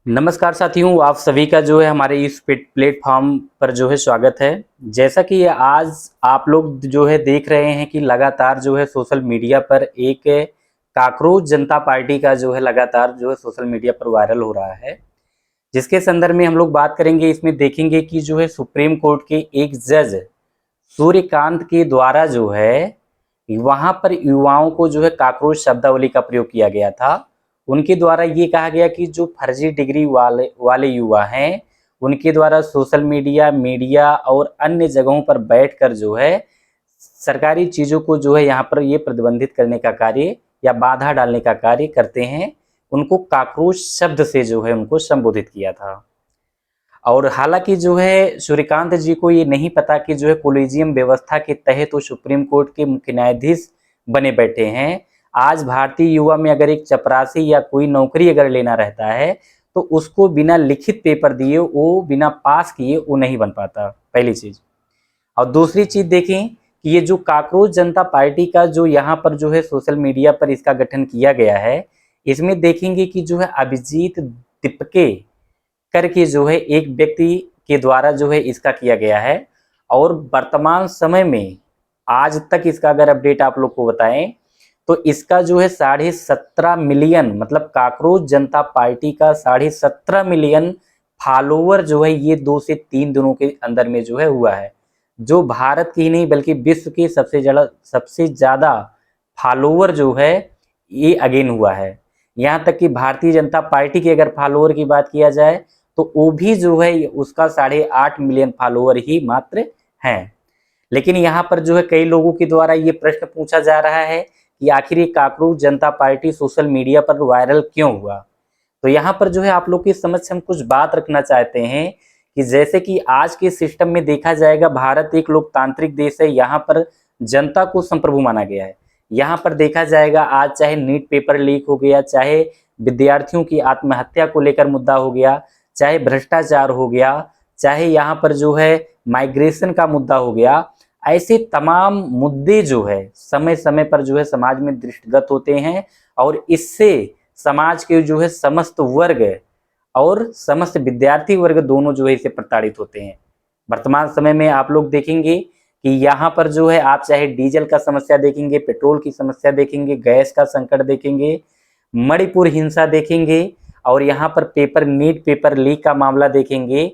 नमस्कार साथियों, आप सभी का जो है हमारे इस प्लेटफॉर्म पर जो है स्वागत है। जैसा कि आज आप लोग जो है देख रहे हैं कि लगातार जो है सोशल मीडिया पर एक काकरोच जनता पार्टी का जो है लगातार जो है सोशल मीडिया पर वायरल हो रहा है, जिसके संदर्भ में हम लोग बात करेंगे। इसमें देखेंगे कि जो है सुप्रीम कोर्ट के एक जज सूर्यकांत के द्वारा जो है वहां पर युवाओं को जो है काकरोच शब्दावली का प्रयोग किया गया था। उनके द्वारा ये कहा गया कि जो फर्जी डिग्री वाले युवा हैं, उनके द्वारा सोशल मीडिया मीडिया और अन्य जगहों पर बैठकर जो है सरकारी चीज़ों को जो है यहाँ पर ये प्रतिबंधित करने का कार्य या बाधा डालने का कार्य करते हैं। उनको काकरोच शब्द से जो है उनको संबोधित किया था। और हालांकि जो है सूर्यकांत जी को ये नहीं पता कि जो है कोलिजियम व्यवस्था के तहत तो सुप्रीम कोर्ट के मुख्य न्यायाधीश बने बैठे हैं। आज भारतीय युवा में अगर एक चपरासी या कोई नौकरी अगर लेना रहता है तो उसको बिना लिखित पेपर दिए, वो बिना पास किए वो नहीं बन पाता, पहली चीज। और दूसरी चीज देखें कि ये जो काकरोच जनता पार्टी का जो यहाँ पर जो है सोशल मीडिया पर इसका गठन किया गया है, इसमें देखेंगे कि जो है अभिजीत दीपके करके जो है एक व्यक्ति के द्वारा जो है इसका किया गया है। और वर्तमान समय में आज तक इसका अगर अपडेट आप लोग को बताएं तो इसका जो है 17.5 मिलियन, मतलब काकरोच जनता पार्टी का 17.5 मिलियन फॉलोवर जो है ये 2 से 3 दिनों के अंदर में जो है हुआ है, जो भारत की ही नहीं बल्कि विश्व के सबसे ज्यादा फॉलोवर जो है ये अगेन हुआ है। यहाँ तक कि भारतीय जनता पार्टी के अगर फॉलोवर की बात किया जाए तो वो भी जो है उसका 8.5 मिलियन फॉलोवर ही मात्र हैं। लेकिन यहाँ पर जो है कई लोगों के द्वारा ये प्रश्न पूछा जा रहा है कि आखिर ये काकरोच जनता पार्टी सोशल मीडिया पर वायरल क्यों हुआ। तो यहाँ पर जो है आप लोग के समक्ष हम कुछ बात रखना चाहते हैं कि जैसे कि आज के सिस्टम में देखा जाएगा, भारत एक लोकतांत्रिक देश है। यहाँ पर जनता को संप्रभु माना गया है। यहाँ पर देखा जाएगा आज चाहे नीट पेपर लीक हो गया, चाहे विद्यार्थियों की आत्महत्या को लेकर मुद्दा हो गया, चाहे भ्रष्टाचार हो गया, चाहे यहाँ पर जो है माइग्रेशन का मुद्दा हो गया, ऐसे तमाम मुद्दे जो है समय समय पर जो है समाज में दृष्टिगत होते हैं। और इससे समाज के जो है समस्त वर्ग और समस्त विद्यार्थी वर्ग दोनों जो है इससे प्रताड़ित होते हैं। वर्तमान समय में आप लोग देखेंगे कि यहाँ पर जो है आप चाहे डीजल का समस्या देखेंगे, पेट्रोल की समस्या देखेंगे, गैस का संकट देखेंगे, मणिपुर हिंसा देखेंगे, और यहाँ पर नीट पेपर लीक का मामला देखेंगे।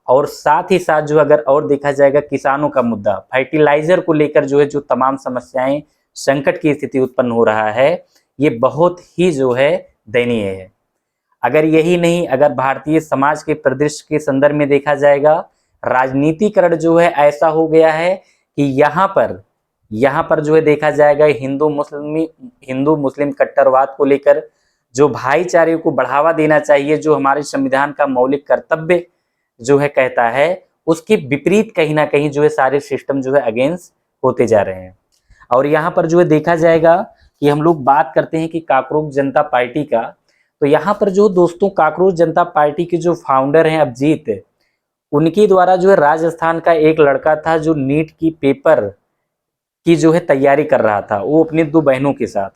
और साथ ही साथ जो अगर और देखा जाएगा किसानों का मुद्दा, फर्टिलाइजर को लेकर जो है जो तमाम समस्याएं, संकट की स्थिति उत्पन्न हो रहा है, ये बहुत ही जो है दयनीय है। अगर यही नहीं, अगर भारतीय समाज के परिदृश्य के संदर्भ में देखा जाएगा, राजनीतिकरण जो है ऐसा हो गया है कि यहाँ पर जो है देखा जाएगा हिंदू मुस्लिम कट्टरवाद को लेकर जो भाईचारे को बढ़ावा देना चाहिए, जो हमारे संविधान का मौलिक कर्तव्य जो है कहता है, उसके विपरीत कहीं ना कहीं जो है सारे सिस्टम जो है अगेंस्ट होते जा रहे हैं। और यहाँ पर जो है देखा जाएगा कि हम लोग बात करते हैं कि काकरोच जनता पार्टी का, तो यहाँ पर जो दोस्तों काकरोच जनता पार्टी के जो फाउंडर हैं अभिजीत, उनके द्वारा जो है राजस्थान का एक लड़का था जो नीट की पेपर की जो है तैयारी कर रहा था, वो अपनी 2 बहनों के साथ,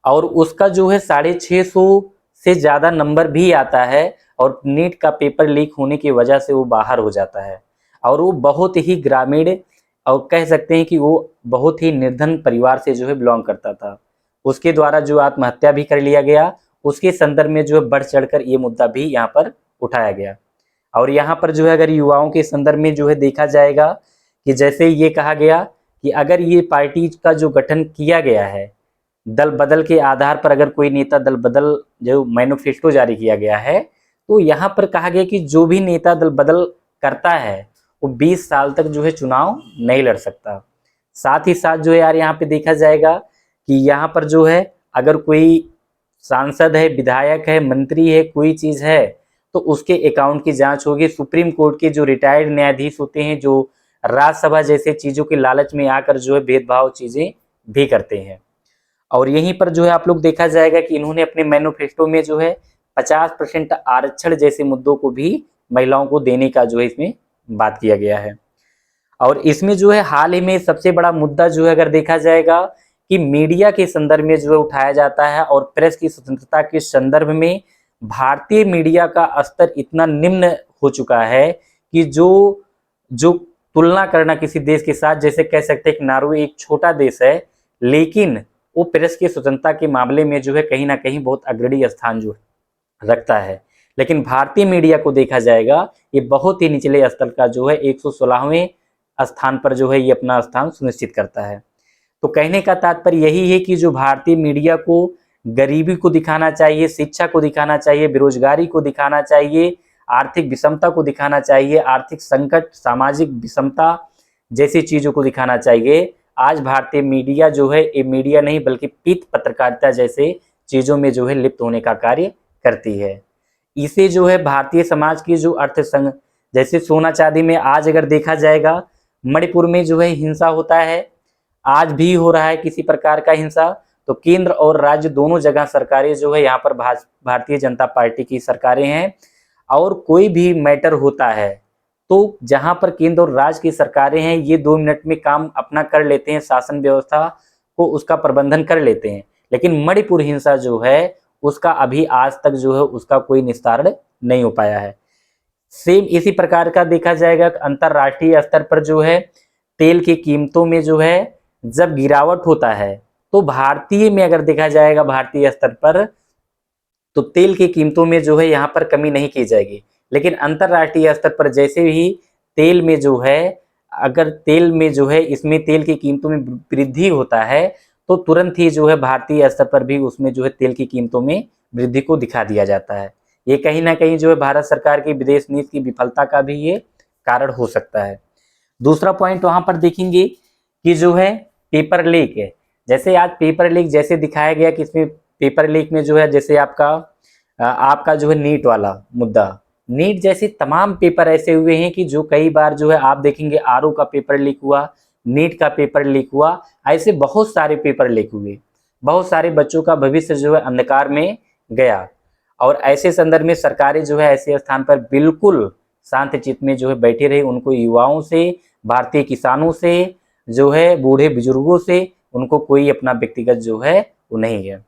और उसका जो है 650 से ज्यादा नंबर भी आता है, और नीट का पेपर लीक होने की वजह से वो बाहर हो जाता है। और वो बहुत ही ग्रामीण, और कह सकते हैं कि वो बहुत ही निर्धन परिवार से जो है बिलोंग करता था। उसके द्वारा जो आत्महत्या भी कर लिया गया, उसके संदर्भ में जो है बढ़ चढ़कर ये मुद्दा भी यहाँ पर उठाया गया। और यहाँ पर जो है अगर युवाओं के संदर्भ में जो है देखा जाएगा कि जैसे ये कहा गया कि अगर ये पार्टी का जो गठन किया गया है दल बदल के आधार पर, अगर कोई नेता दल बदल जो मैनिफेस्टो जारी किया गया है, तो यहाँ पर कहा गया कि जो भी नेता दल बदल करता है वो 20 साल तक जो है चुनाव नहीं लड़ सकता। साथ ही साथ जो है यार यहाँ पे देखा जाएगा कि यहाँ पर जो है अगर कोई सांसद है, विधायक है, मंत्री है, कोई चीज है, तो उसके अकाउंट की जांच होगी। सुप्रीम कोर्ट के जो रिटायर्ड न्यायाधीश होते हैं, जो राज्यसभा जैसे चीजों के लालच में आकर जो है भेदभाव चीजें भी करते हैं। और यहीं पर जो है आप लोग देखा जाएगा कि इन्होंने अपने मैनिफेस्टो में जो है 50% आरक्षण जैसे मुद्दों को भी महिलाओं को देने का जो है इसमें बात किया गया है। और इसमें जो है हाल ही में सबसे बड़ा मुद्दा जो है अगर देखा जाएगा कि मीडिया के संदर्भ में जो है उठाया जाता है, और प्रेस की स्वतंत्रता के संदर्भ में भारतीय मीडिया का स्तर इतना निम्न हो चुका है कि जो जो तुलना करना किसी देश के साथ, जैसे कह सकते हैं कि नॉर्वे एक छोटा देश है, लेकिन वो प्रेस की स्वतंत्रता के मामले में जो है कहीं ना कहीं बहुत अग्रणी स्थान जो रखता है। लेकिन भारतीय मीडिया को देखा जाएगा, ये बहुत ही निचले स्तर का जो है 116वें स्थान पर जो है ये अपना स्थान सुनिश्चित करता है। तो कहने का तात्पर्य यही है कि जो भारतीय मीडिया को गरीबी को दिखाना चाहिए, शिक्षा को दिखाना चाहिए, बेरोजगारी को दिखाना चाहिए, आर्थिक विषमता को दिखाना चाहिए, आर्थिक संकट, सामाजिक विषमता जैसी चीजों को दिखाना चाहिए, आज भारतीय मीडिया जो है ये मीडिया नहीं बल्कि पीत पत्रकारिता जैसे चीजों में जो है लिप्त होने का कार्य करती है। इसे जो है भारतीय समाज की जो अर्थ संघ, जैसे सोना चांदी में आज अगर देखा जाएगा, मणिपुर में जो है हिंसा होता है, आज भी हो रहा है किसी प्रकार का हिंसा, तो केंद्र और राज्य दोनों जगह सरकारें जो है यहाँ पर भारतीय जनता पार्टी की सरकारें हैं। और कोई भी मैटर होता है तो जहां पर केंद्र और राज्य की सरकारें हैं, ये 2 मिनट में काम अपना कर लेते हैं, शासन व्यवस्था को उसका प्रबंधन कर लेते हैं। लेकिन मणिपुर हिंसा जो है उसका अभी आज तक जो है उसका कोई निस्तारण नहीं हो पाया है। सेम इसी प्रकार का देखा जाएगा अंतरराष्ट्रीय स्तर पर जो है तेल की कीमतों में जो है जब गिरावट होता है, तो भारतीय में अगर देखा जाएगा भारतीय स्तर पर, तो तेल की कीमतों में जो है यहाँ पर कमी नहीं की जाएगी। लेकिन अंतरराष्ट्रीय स्तर पर जैसे ही तेल में जो है, अगर तेल में जो है इसमें तेल की कीमतों में वृद्धि होता है, तो तुरंत ही जो है भारतीय स्तर पर भी उसमें जो है तेल की कीमतों में वृद्धि को दिखा दिया जाता है। ये कहीं ना कहीं जो है भारत सरकार की विदेश नीति की विफलता का भी ये कारण हो सकता है। दूसरा पॉइंट वहां पर देखेंगे कि जो है पेपर लीक है। जैसे आज पेपर लीक जैसे दिखाया गया कि इसमें पेपर लीक में जो है जैसे आपका जो है नीट वाला मुद्दा, नीट जैसे तमाम पेपर ऐसे हुए हैं कि जो कई बार जो है आप देखेंगे आरओ का पेपर लीक हुआ, नीट का पेपर लीक हुआ, ऐसे बहुत सारे पेपर लीक हुए, बहुत सारे बच्चों का भविष्य जो है अंधकार में गया। और ऐसे संदर्भ में सरकारें जो है ऐसे स्थान पर बिल्कुल शांत चित्त में जो है बैठे रहे, उनको युवाओं से, भारतीय किसानों से, जो है बूढ़े बुजुर्गों से उनको कोई अपना व्यक्तिगत जो है वो नहीं है।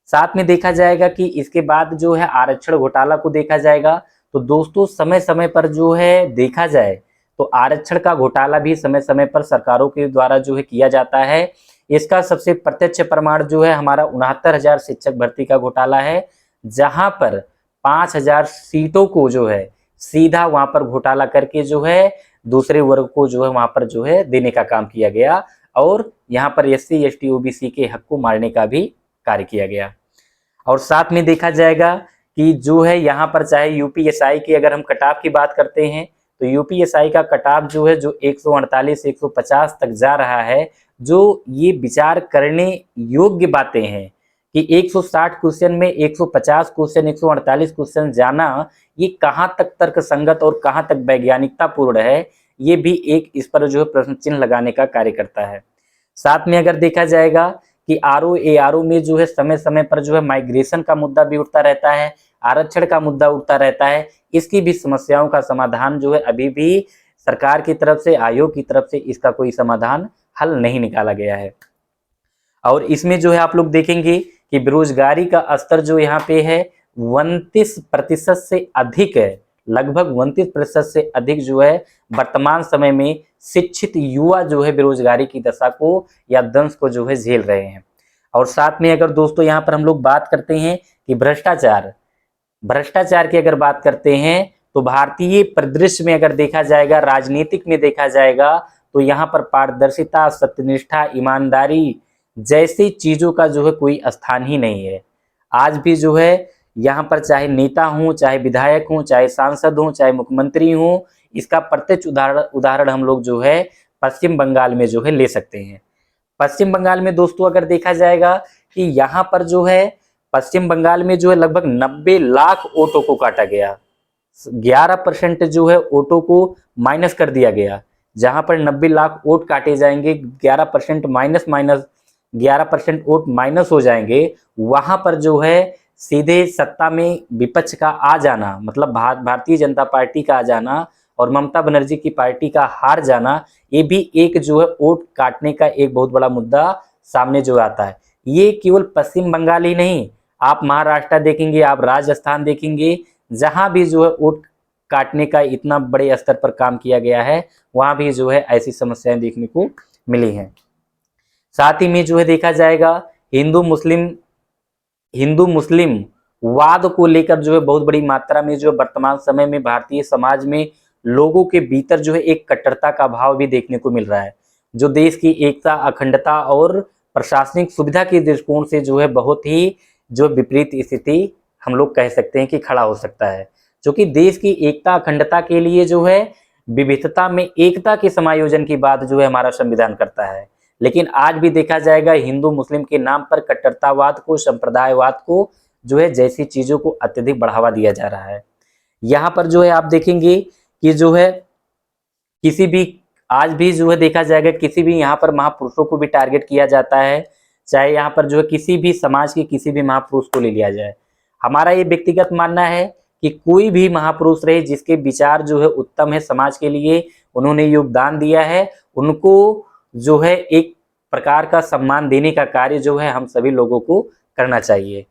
साथ में देखा जाएगा कि इसके बाद जो है आरक्षण घोटाला को देखा जाएगा। तो दोस्तों समय समय पर जो है देखा जाए तो आरक्षण का घोटाला भी समय समय पर सरकारों के द्वारा जो है किया जाता है। इसका सबसे प्रत्यक्ष प्रमाण जो है हमारा 69,000 शिक्षक भर्ती का घोटाला है, जहां पर 5,000 सीटों को जो है सीधा वहां पर घोटाला करके जो है दूसरे वर्ग को जो है वहां पर जो है देने का काम किया गया, और यहाँ पर SC ST OBC के हक को मारने का भी कार्य किया गया। और साथ में देखा जाएगा कि जो है यहाँ पर चाहे यूपीएसआई की अगर हम कटाव की बात करते हैं, तो यूपीएसआई का कटाव जो है जो 148 150 तक जा रहा है, जो ये विचार करने योग्य बातें हैं कि 160 क्वेश्चन में 150 क्वेश्चन 148 क्वेश्चन जाना, ये कहाँ तक तर्क संगत और कहाँ तक वैज्ञानिकता पूर्ण है, ये भी एक इस पर जो है प्रश्न चिन्ह लगाने का कार्य करता है। साथ में अगर देखा जाएगा कि आरओ एआरओ में जो है समय समय पर जो है माइग्रेशन का मुद्दा भी उठता रहता है, आरक्षण का मुद्दा उठता रहता है, इसकी भी समस्याओं का समाधान जो है अभी भी सरकार की तरफ से, आयोग की तरफ से इसका कोई समाधान हल नहीं निकाला गया है। और इसमें जो है आप लोग देखेंगे कि बेरोजगारी का स्तर जो यहाँ पे है 29% से अधिक है, लगभग 29% से अधिक जो है वर्तमान समय में शिक्षित युवा जो है बेरोजगारी की दशा को या दंश को जो है झेल रहे हैं। और साथ में अगर दोस्तों यहाँ पर हम लोग बात करते हैं कि भ्रष्टाचार की अगर बात करते हैं, तो भारतीय परिदृश्य में अगर देखा जाएगा, राजनीतिक में देखा जाएगा, तो यहाँ पर पारदर्शिता, सत्यनिष्ठा, ईमानदारी जैसी चीजों का जो है कोई स्थान ही नहीं है। आज भी जो है यहाँ पर चाहे नेता हूँ, चाहे विधायक हूँ, चाहे सांसद हूँ, चाहे मुख्यमंत्री हूँ, इसका प्रत्यक्ष उदाहरण हम लोग जो है पश्चिम बंगाल में जो है ले सकते हैं। पश्चिम बंगाल में दोस्तों अगर देखा जाएगा कि यहाँ पर जो है पश्चिम बंगाल में जो है लगभग 90 लाख वोटों को काटा गया, 11% जो है वोटों को माइनस कर दिया गया। जहां पर 90 लाख वोट काटे जाएंगे, 11% माइनस 11% वोट माइनस हो जाएंगे, वहां पर जो है सीधे सत्ता में विपक्ष का आ जाना, मतलब भारतीय जनता पार्टी का आ जाना और ममता बनर्जी की पार्टी का हार जाना, ये भी एक जो है वोट काटने का एक बहुत बड़ा मुद्दा सामने जो आता है। ये केवल पश्चिम बंगाल ही नहीं, आप महाराष्ट्र देखेंगे, आप राजस्थान देखेंगे, जहां भी जो है वोट काटने का इतना बड़े स्तर पर काम किया गया है, वहां भी जो है ऐसी समस्याएं देखने को मिली हैं। साथ ही में जो है देखा जाएगा हिंदू मुस्लिम वाद को लेकर जो है बहुत बड़ी मात्रा में जो वर्तमान समय में भारतीय समाज में लोगों के भीतर जो है एक कट्टरता का भाव भी देखने को मिल रहा है, जो देश की एकता, अखंडता और प्रशासनिक सुविधा के दृष्टिकोण से जो है बहुत ही जो विपरीत स्थिति हम लोग कह सकते हैं कि खड़ा हो सकता है। क्योंकि देश की एकता, अखंडता के लिए जो है विविधता में एकता के समायोजन की बात जो है हमारा संविधान करता है, लेकिन आज भी देखा जाएगा हिंदू मुस्लिम के नाम पर कट्टरतावाद को, संप्रदायवाद को जो है जैसी चीजों को अत्यधिक बढ़ावा दिया जा रहा है। यहाँ पर जो है आप देखेंगे कि जो है किसी भी आज भी जो है देखा जाएगा किसी भी यहाँ पर महापुरुषों को भी टारगेट किया जाता है, चाहे यहाँ पर जो है किसी भी समाज के किसी भी महापुरुष को ले लिया जाए। हमारा ये व्यक्तिगत मानना है कि कोई भी महापुरुष रहे जिसके विचार जो है उत्तम है, समाज के लिए उन्होंने योगदान दिया है, उनको जो है एक प्रकार का सम्मान देने का कार्य जो है हम सभी लोगों को करना चाहिए।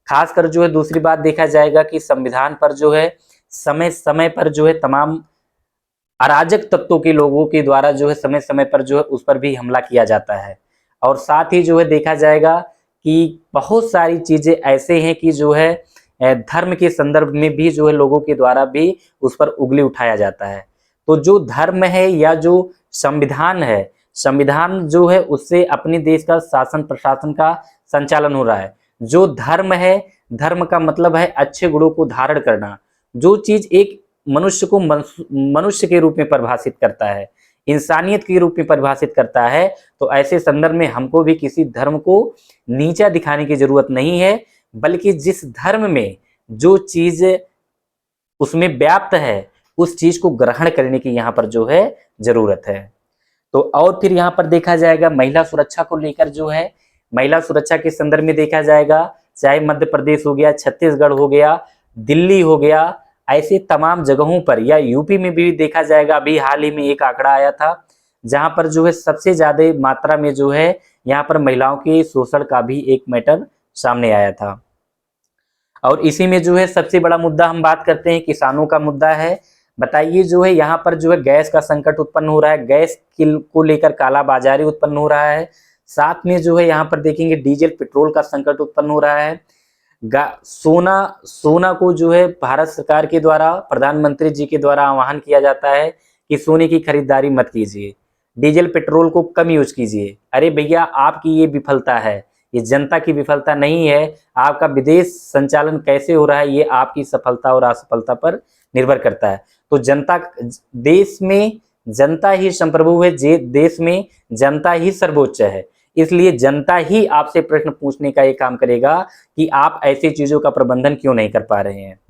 खासकर जो है दूसरी बात देखा जाएगा कि संविधान पर जो है समय समय पर जो है तमाम अराजक तत्वों के लोगों के द्वारा जो है समय समय पर जो है उस पर भी हमला किया जाता है। और साथ ही जो है देखा जाएगा कि बहुत सारी चीजें ऐसे हैं कि जो है धर्म के संदर्भ में भी जो है लोगों के द्वारा भी उस पर उंगली उठाया जाता है। तो जो धर्म है या जो संविधान है, संविधान जो है उससे अपने देश का शासन प्रशासन का संचालन हो रहा है। जो धर्म है, धर्म का मतलब है अच्छे गुणों को धारण करना, जो चीज एक मनुष्य को मनुष्य के रूप में परिभाषित करता है, इंसानियत के रूप में परिभाषित करता है। तो ऐसे संदर्भ में हमको भी किसी धर्म को नीचा दिखाने की जरूरत नहीं है, बल्कि जिस धर्म में जो चीज उसमें व्याप्त है उस चीज को ग्रहण करने की यहाँ पर जो है जरूरत है। तो और फिर यहाँ पर देखा जाएगा महिला सुरक्षा को लेकर जो है महिला सुरक्षा के संदर्भ में देखा जाएगा, चाहे मध्य प्रदेश हो गया, छत्तीसगढ़ हो गया, दिल्ली हो गया, ऐसे तमाम जगहों पर या यूपी में भी देखा जाएगा। अभी हाल ही में एक आंकड़ा आया था जहां पर जो है सबसे ज्यादा मात्रा में जो है यहाँ पर महिलाओं के शोषण का भी एक मैटर सामने आया था। और इसी में जो है सबसे बड़ा मुद्दा हम बात करते हैं, किसानों का मुद्दा है। बताइए जो है यहाँ पर जो है गैस का संकट उत्पन्न हो रहा है, गैस को लेकर कालाबाजारी उत्पन्न हो रहा है। साथ में जो है यहाँ पर देखेंगे डीजल पेट्रोल का संकट उत्पन्न हो रहा है। सोना को जो है भारत सरकार के द्वारा, प्रधानमंत्री जी के द्वारा आह्वान किया जाता है कि सोने की खरीदारी मत कीजिए, डीजल पेट्रोल को कम यूज कीजिए। अरे भैया, आपकी ये विफलता है, ये जनता की विफलता नहीं है। आपका विदेश संचालन कैसे हो रहा है ये आपकी सफलता और असफलता पर निर्भर करता है। तो देश में जनता ही संप्रभु है, देश में जनता ही सर्वोच्च है, इसलिए जनता ही आपसे प्रश्न पूछने का ये काम करेगा कि आप ऐसी चीजों का प्रबंधन क्यों नहीं कर पा रहे हैं।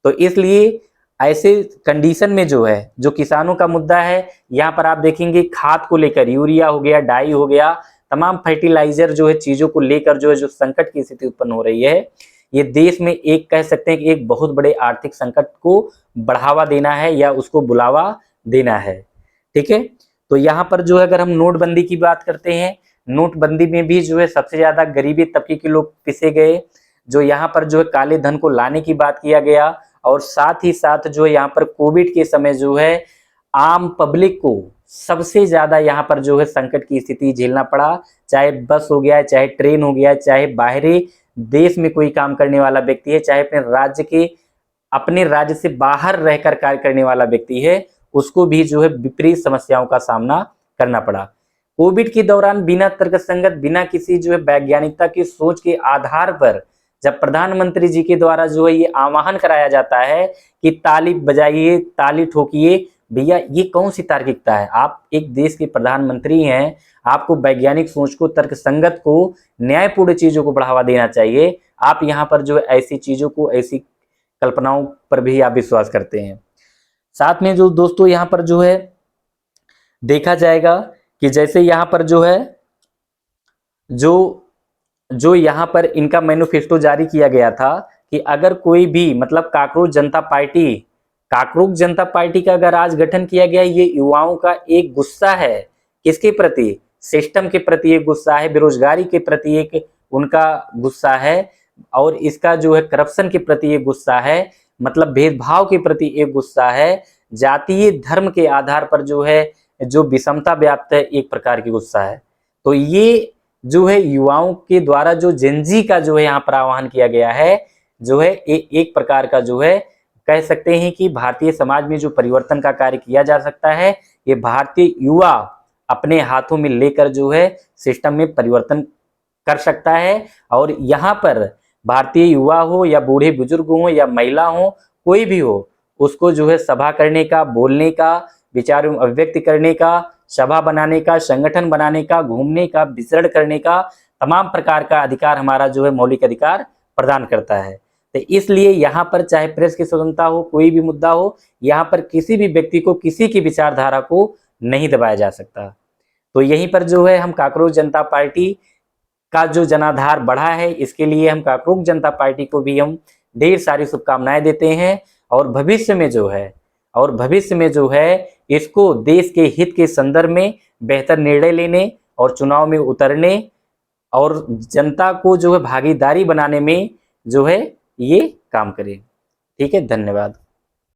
तो इसलिए ऐसे कंडीशन में जो है जो किसानों का मुद्दा है, यहाँ पर आप देखेंगे खाद को लेकर, यूरिया हो गया, डाई हो गया, तमाम फर्टिलाइजर जो है चीजों को लेकर जो है जो संकट की स्थिति उत्पन्न हो रही है, ये देश में एक कह सकते हैं कि एक बहुत बड़े आर्थिक संकट को बढ़ावा देना है या उसको बुलावा देना है। ठीक है, तो यहाँ पर जो है अगर हम नोटबंदी की बात करते हैं, नोटबंदी में भी जो है सबसे ज्यादा गरीबी तबके के लोग पिसे गए, जो यहाँ पर जो है काले धन को लाने की बात किया गया। और साथ ही साथ जो है यहाँ पर कोविड के समय जो है आम पब्लिक को सबसे ज्यादा यहाँ पर जो है संकट की स्थिति झेलना पड़ा, चाहे बस हो गया, चाहे ट्रेन हो गया, चाहे बाहरी देश में कोई काम करने वाला व्यक्ति है, चाहे अपने राज्य से बाहर रहकर कार्य करने वाला व्यक्ति है, उसको भी जो है विपरीत समस्याओं का सामना करना पड़ा। कोविड के दौरान बिना तर्कसंगत, बिना किसी जो है वैज्ञानिकता की सोच के आधार पर जब प्रधानमंत्री जी के द्वारा जो है ये आह्वान कराया जाता है कि ताली बजाइए, ताली ठोकिए, भैया ये कौन सी तार्किकता है? आप एक देश के प्रधानमंत्री हैं, आपको वैज्ञानिक सोच को, तर्कसंगत को, न्यायपूर्ण चीजों को बढ़ावा देना चाहिए। आप यहाँ पर जो है ऐसी चीजों को, ऐसी कल्पनाओं पर भी आप विश्वास करते हैं। साथ में जो दोस्तों यहाँ पर जो है देखा जाएगा कि जैसे यहाँ पर जो है जो यहाँ पर इनका मैनिफेस्टो जारी किया गया था कि अगर कोई भी मतलब काकरोच जनता पार्टी का अगर आज गठन किया गया, ये युवाओं का एक गुस्सा है, किसके प्रति? सिस्टम के प्रति एक गुस्सा है, बेरोजगारी के प्रति एक उनका गुस्सा है, और इसका जो है करप्शन के प्रति एक गुस्सा है, मतलब भेदभाव के प्रति एक गुस्सा है, जातीय धर्म के आधार पर जो है जो विषमता व्याप्त है एक प्रकार की गुस्सा है। तो ये जो है युवाओं के द्वारा जो जेनजी का जो है यहाँ पर आह्वान किया गया है, जो है एक प्रकार का जो है कह सकते हैं कि भारतीय समाज में जो परिवर्तन का कार्य किया जा सकता है, ये भारतीय युवा अपने हाथों में लेकर जो है सिस्टम में परिवर्तन कर सकता है। और यहाँ पर भारतीय युवा हो या बूढ़े बुजुर्ग हो या महिला हो, कोई भी हो, उसको जो है सभा करने का, बोलने का, विचार अभिव्यक्त करने का, सभा बनाने का, संगठन बनाने का, घूमने का, विचरण करने का तमाम प्रकार का अधिकार हमारा जो है मौलिक अधिकार प्रदान करता है। तो इसलिए यहाँ पर चाहे प्रेस की स्वतंत्रता हो, कोई भी मुद्दा हो, यहाँ पर किसी भी व्यक्ति को किसी की विचारधारा को नहीं दबाया जा सकता। तो यहीं पर जो है हम कॉकरोच जनता पार्टी का जो जनाधार बढ़ा है, इसके लिए हम कॉकरोच जनता पार्टी को भी हम ढेर सारी शुभकामनाएं देते हैं। और भविष्य में जो है इसको देश के हित के संदर्भ में बेहतर निर्णय लेने और चुनाव में उतरने और जनता को जो है भागीदारी बनाने में जो है ये काम करें। ठीक है, धन्यवाद।